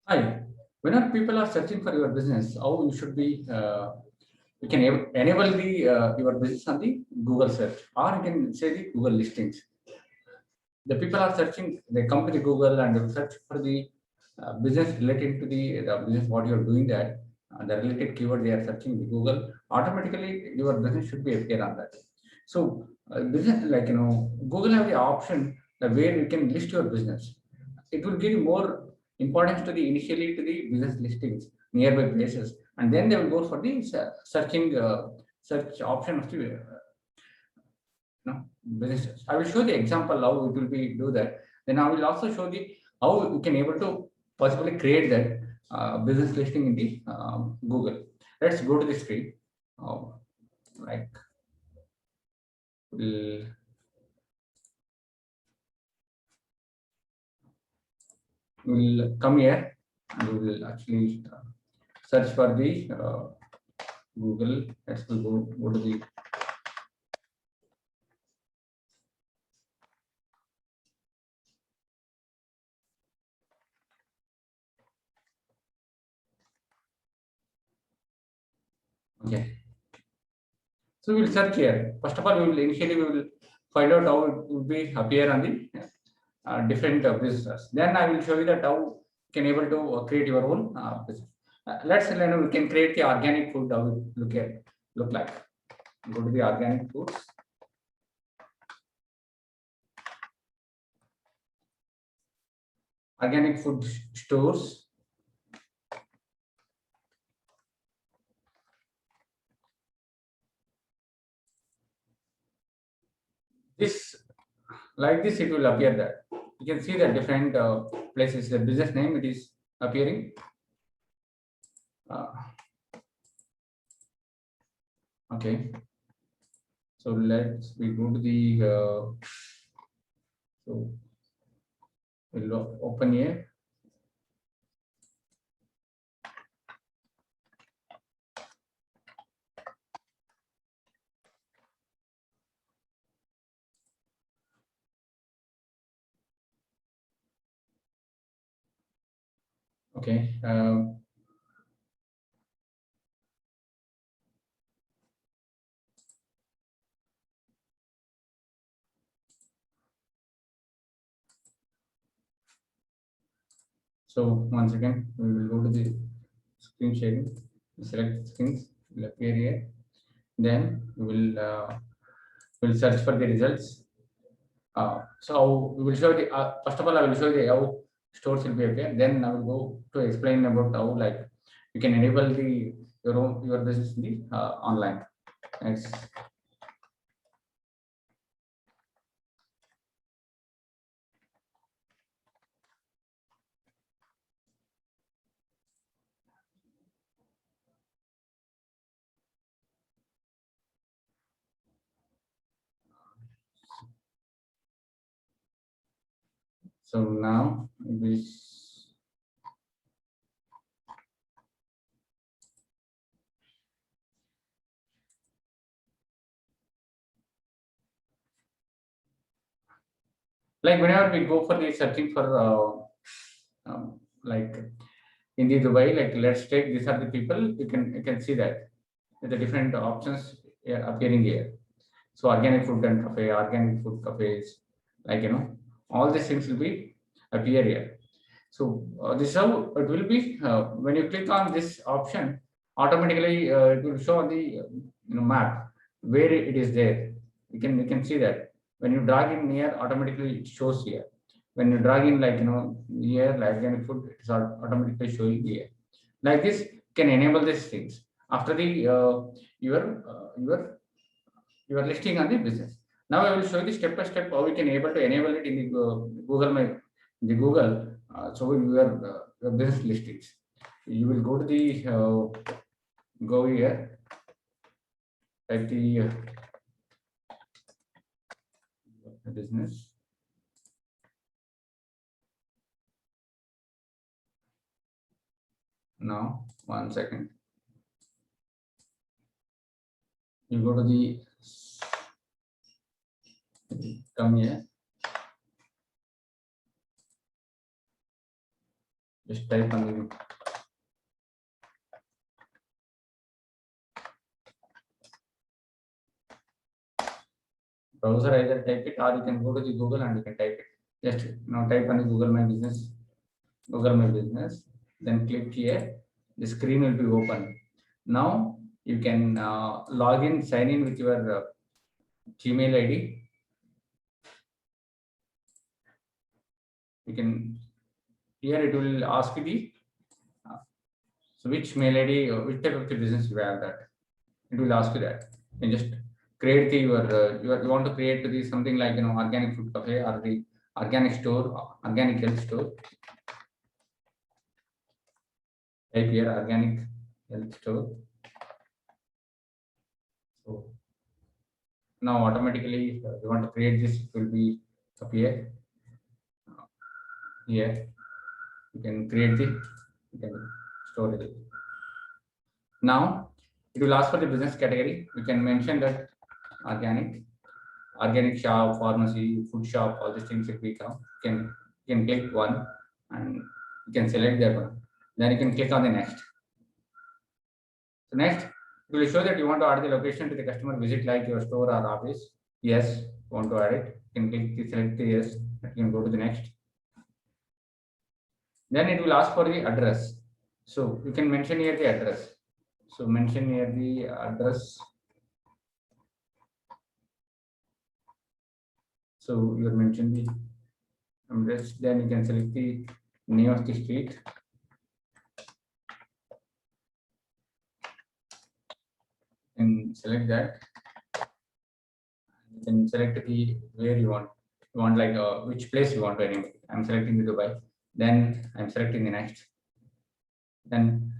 Hi. Whenever people are searching for your business, how you should be, you can enable the your business on the Google search, or you can say the Google listings. The people are searching, they come to the Google and they will search for the business related to the business what you are doing that, the related keyword they are searching the Google. Automatically, your business should be appear on that. So, business like Google have the option where you can list your business. It will give you more importance to the initially to the business listings nearby places, and then they will go for the searching search option of the businesses. I will show the example how it will be do that. Then I will also show the how you can able to possibly create that business listing in the Google. Let's go to the screen. Uh, like we'll, we'll come here and we will actually search for the Google. Let's go to the okay. So we will search here. First of all, we will find out how it will be appear on the different businesses. Then I will show you that how you can able to create your own business. Let's say we can create the organic food. How it look like. Go to the organic foods. Organic food stores. This like this it will appear there. You can see the different places. The business name it is appearing. Uh, okay. So we go to the so we'll open here. Okay. So once again, we will go to the screen sharing, select screens, will appear here. Then we will search for the results. So we will show the first of all, I will show the how stores will be appear. Then I will go to explain about how like you can enable the your business in the online. Next. So now we like whenever we go for the searching for like in the Dubai, like let's take these are the people you can see that the different options appearing here. So organic food and cafe, organic food cafes, like all these things will be appear here. So this is how it will be when you click on this option, automatically it will show on the map where it is there. You can see that when you drag in here, automatically it shows here. When you drag in like here like organic food, it is automatically showing here. Like this can enable these things after the your listing on the business. Now I will show you the step by step how we can able to enable it in the Google My the Google. So your business listings. You will go to the go here at the business. Now 1 second. You go to the come here. just type on the browser, either type it, or you can go to the Google and you can type it. Just now type on the Google My Business, then click here. The screen will be open. Now you can log in, sign in with your Gmail ID. You can, here it will ask you so which mail ID or which type of the business you have that. It will ask you that. You can just create the you want to create the something like organic food cafe or the organic store, organic health store. Type here organic health store. So now automatically you want to create this, it will be appear here. You can create the, you can store it. Now it will ask for the business category. You can mention that organic shop, pharmacy, food shop, all these things will become. You can click one and you can select that one. Then you can click on the next. So next, it will show that you want to add the location to the customer visit, like your store or office. Yes, you want to add it. You can click the select the yes. You can go to the next. Then it will ask for the address. So you can mention here the address. So mention here the address. So you mention the address. Then you can select the name of the street. And select that. You can select the where you want. You want like which place you want to anyway. I'm selecting the Dubai. Then I'm selecting the next. Then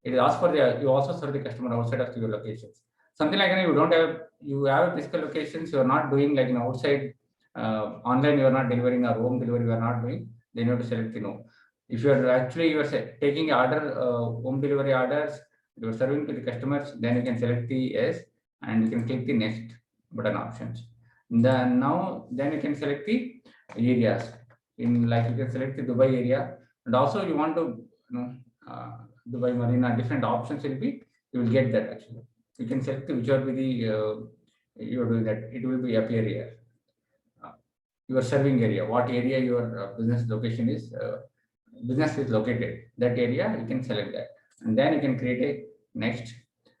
it asks for the, you also serve the customer outside of your locations. Something like you don't have, you have physical locations, you are not doing like outside online, you are not delivering or home delivery, you are not doing, then you have to select the no. If you are actually you are taking order, home delivery orders, you are serving to the customers, then you can select the yes and you can click the next button options. Then then you can select the areas. In like you can select the Dubai area, and also you want to Dubai Marina, different options will be, you will get that actually. You can select whichever be the you are doing that, it will be appear here. Your serving area, what area your business location is, business is located, that area you can select that, and then you can create a next.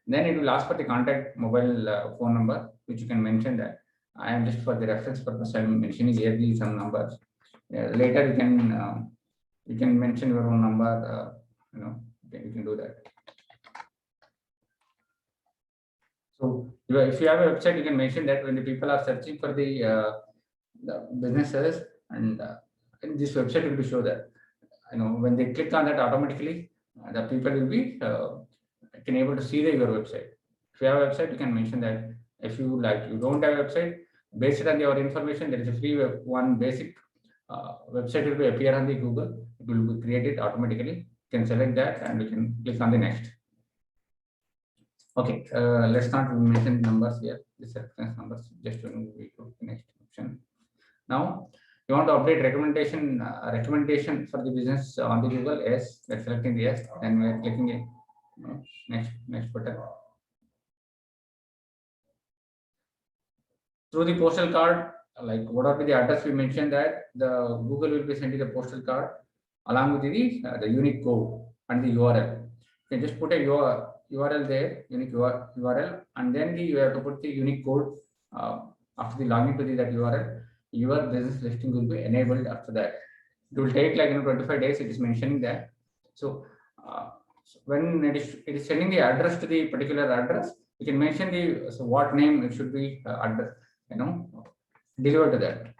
Then it will ask for the contact mobile phone number, which you can mention that. I am just for the reference purpose, I'm mentioning here some numbers. Later you can mention your own number. You can do that. So if you have a website, you can mention that when the people are searching for the businesses, and this website will be show that when they click on that, automatically the people will be can able to see your website. If you have a website, you can mention that. If you don't have a website, based on your information, there is a free one basic website will be appear on the Google. It will be created automatically. You can select that and you can click on the next. Okay, let's not mention numbers here. This reference numbers. Just to move to the next option. Now you want to update recommendation for the business on the Google. Yes, let's selecting the yes, and we are clicking it. Next button. Through the postal card, like whatever the address we mentioned, that the Google will be sending the postal card along with the unique code and the URL. You can just put a URL there, unique URL, and then you have to put the unique code after the login to that URL. Your business listing will be enabled after that. It will take like 25 days. It is mentioning that. So when it is sending the address to the particular address, you can mention what name it should be delivered to that.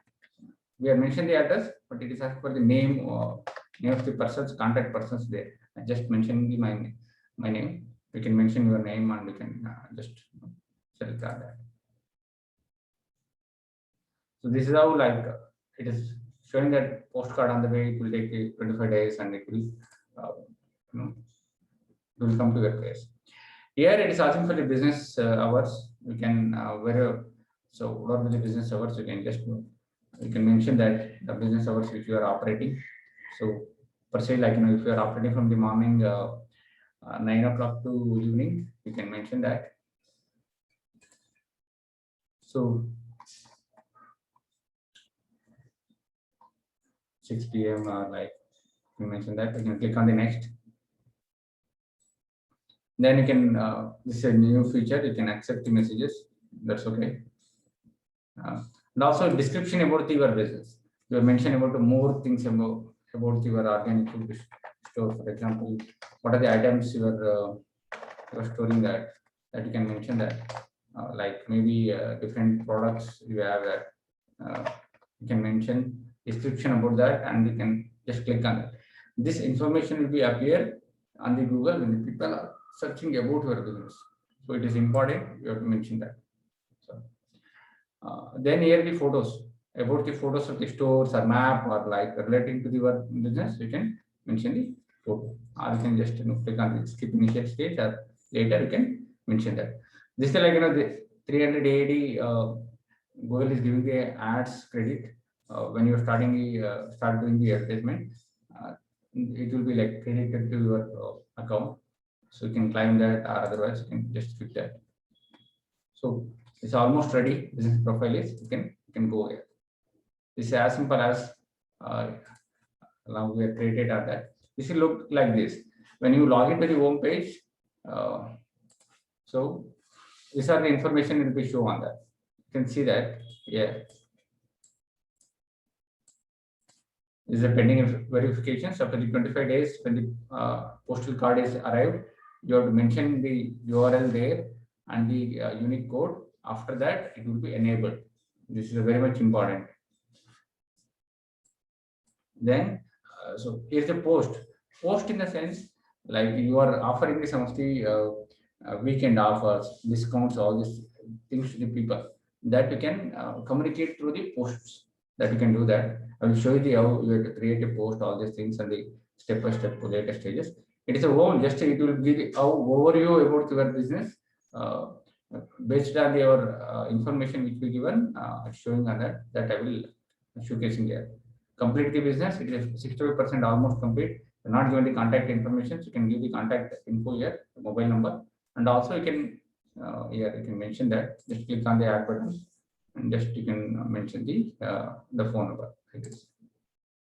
We have mentioned the address, but it is asked for the name or name of the person's contact persons there. I just mentioned my name. You can mention your name and you can just select that. So this is how it is showing that postcard on the way. It will take 25 days and it will it will come to your place. Here it is asking for the business hours. You can so what are the business hours? You can mention that the business hours which you are operating. So per se, like if you are operating from the morning 9 o'clock to evening, you can mention that. So 6 p.m. Like you mention that, you can click on the next. Then you can this is a new feature, you can accept the messages, that's okay. And also description about your business. You have mentioned about more things about your organic food store. For example, what are the items you are storing that you can mention that. Like maybe different products you have that you can mention description about that, and you can just click on it. This information will be appear on the Google when the people are searching about your business. So it is important you have to mention that. So then here the photos, about the photos of the stores or map or like relating to your business, you can mention the photo, or you can just click on the skip initial stage, or later you can mention that. This is like the 380 Google is giving the ads credit when you're starting the start doing the advertisement. It will be like credited to your account, so you can claim that, or otherwise you can just skip that. So it's almost ready. Business profile is you can go here. This is as simple as now we have created that. This will look like this when you log into the home page. So these are the information will be shown on that. You can see that. Yeah, this is a pending verification. So after the 25 days, when the postal card is arrived, you have to mention the URL there and the unique code. After that, it will be enabled. This is very much important. Then, so here's the post. Post in the sense like you are offering some of the weekend offers, discounts, all these things to the people that you can communicate through the posts. That you can do that. I will show you how you have to create a post, all these things, and the step by step later stages. It is a one, just it will give the overview about your business based on your information which we given, showing on that I will showcasing here. Complete the business, it is 65% almost complete. You're not given the contact information, so you can give the contact info here, the mobile number, and also you can here you can mention that. Just click on the add button, and just you can mention the phone number like this.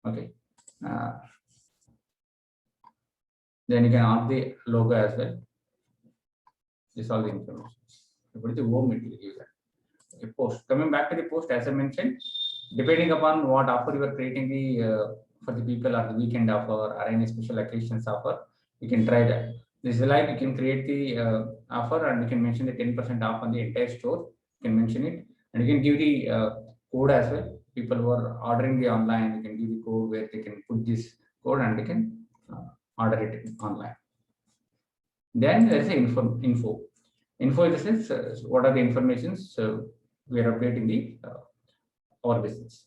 Okay. Then you can add the logo as well. This is all the information. What is the home it will give that. Okay, post. Coming back to the post, as I mentioned, depending upon what offer you are creating the for the people, or the weekend offer or any special occasions offer, you can try that. This is like you can create the offer, and you can mention the 10% off on the entire store. You can mention it, and you can give the code as well. People who are ordering the online, you can give the code where they can put this code and they can order it online. Then there is the info. Info in the sense, what are the informations? So we are updating the our business,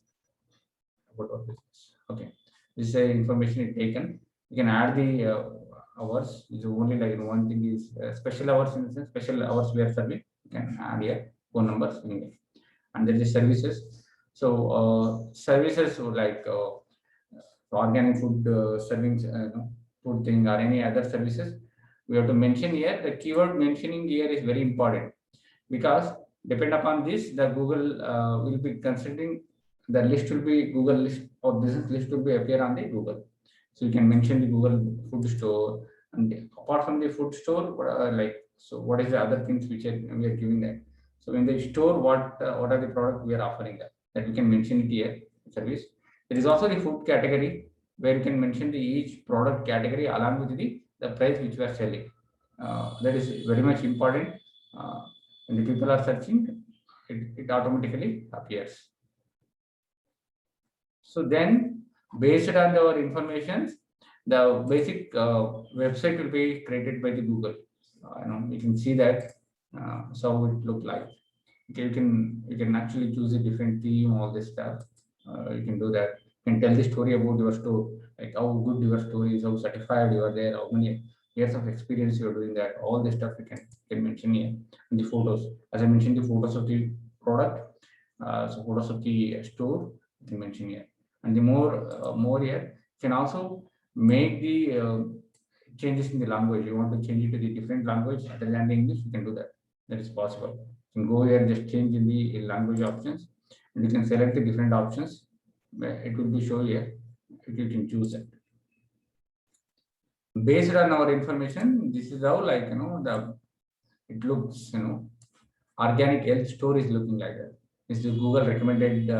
about our business. Okay, this is information is taken. You can add the hours. Is only like one thing is special hours, in the sense special hours we are serving. You can add here phone numbers, and there is services. So services like organic food servings, food thing, or any other services, we have to mention here. The keyword mentioning here is very important, because depend upon this, the Google will be considering the list will be Google list, or business list will be appear on the Google. So you can mention the Google food store, and apart from the food store, what is the other things which we are giving that. So in the store, what are the products we are offering that we can mention it here, service. There is also the food category, where you can mention the each product category along with the price which we are selling. That is very much important. When the people are searching, it automatically appears. So then, based on our information, the basic website will be created by the Google. You can see that. So it look like. You can actually choose a different theme, all this stuff. You can do that. You can tell the story about your store, like how good your story is, how certified you are there, how many years of experience you are doing that. All this stuff you can mention here. And the photos, as I mentioned, the photos of the product, so photos of the store you can mention here. And the more here, you can also make the changes in the language. You want to change it to the different language other than the English, you can do that. That is possible. You can go here and just change in the language options, and you can select the different options. It will be show here. You can choose it. Based on our information, this is how, like, it looks, organic health store is looking like that. This is Google recommended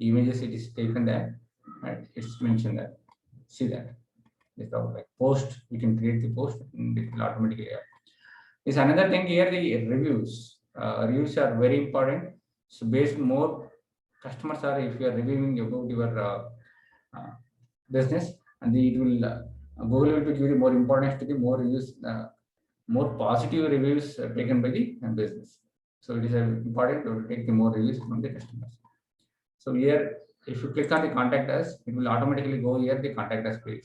images. It is taken there, and it's mentioned there. See that. This how, like, post. We can create the post, and it will automatically add. Is another thing here, the reviews. Reviews are very important. So based more customers are, if you are reviewing about your business, and it will Google will give you more importance to the more reviews, more positive reviews taken by the business. So it is important to take the more reviews from the customers. So here, if you click on the contact us, it will automatically go here the contact us page.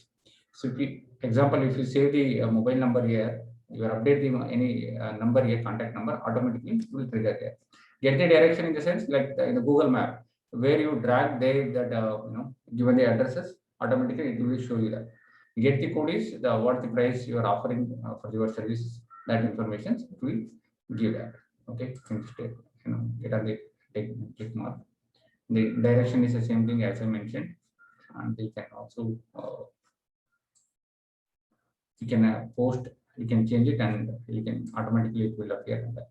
So if you, example, if you save the mobile number here, you update the any number here, contact number, automatically it will trigger there. Get the direction in the sense like in the Google map, where you drag there that given the addresses, automatically it will show you that. Get the code is the what the price you are offering for your services. That information it will give that. Okay, get on the tick mark. The direction is the same thing as I mentioned, and they can also you can post, you can change it, and you can automatically it will appear in that.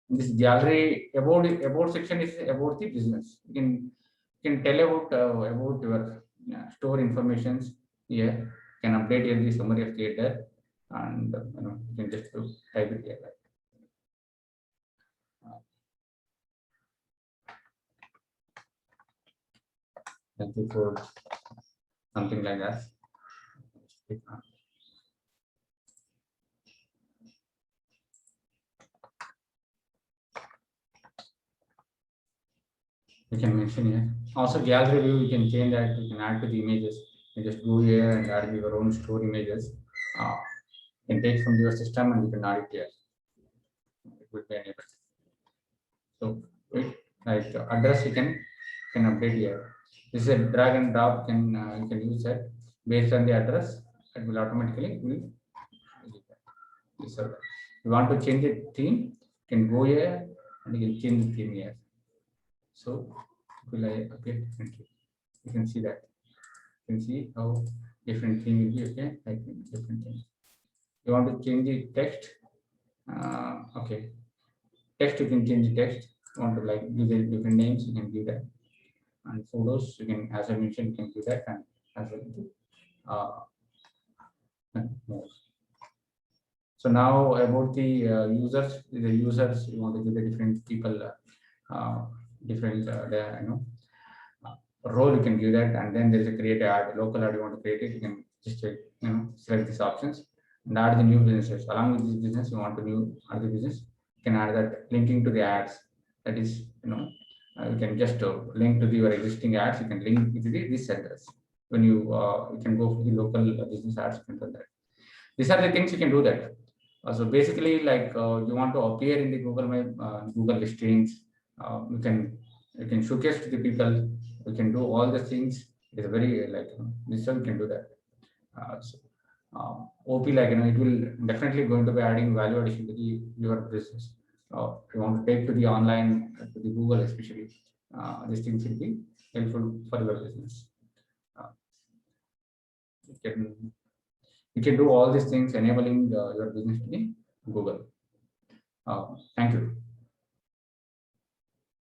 This gallery about section is about the business. You can tell about your store informations here. You can update here the summary of theater, and you can just type it here. Thank you for something like that. You can mention here. Also, gallery view, you can change that. You can add to the images. You just go here and add your own store images. You can take from your system and you can add it here. It will be enabled. So, like address, you can update here. This is a drag and drop. You can use that based on the address. It will automatically you want to change the theme, you can go here and you can change the theme here. So it will appear differently. You can see that. You can see how different theme will be. Okay, like different things. You want to change the text. Okay, text, you can change the text. You want to like give the different names, you can do that. And photos, you can, as I mentioned, you can do that, and as well more. So now about the users. The users, you want to give the different people different role, you can give that, and then there is a create ad, local ad you want to create it. You can just select these options and add the new businesses along with this business. You want to add the business, you can add that linking to the ads. That is, you can just link to your existing ads. You can link with this address. When you can go for the local business ads, you can do that. These are the things you can do that. So basically, like you want to appear in the Google Google listings. You can showcase to the people. You can do all the things. It's very this one can do that. OP, like it will definitely going to be adding value addition to your business. If you want to take to the online, to the Google especially, these things will be helpful for your business. You can do all these things enabling your business to be Google. Thank you.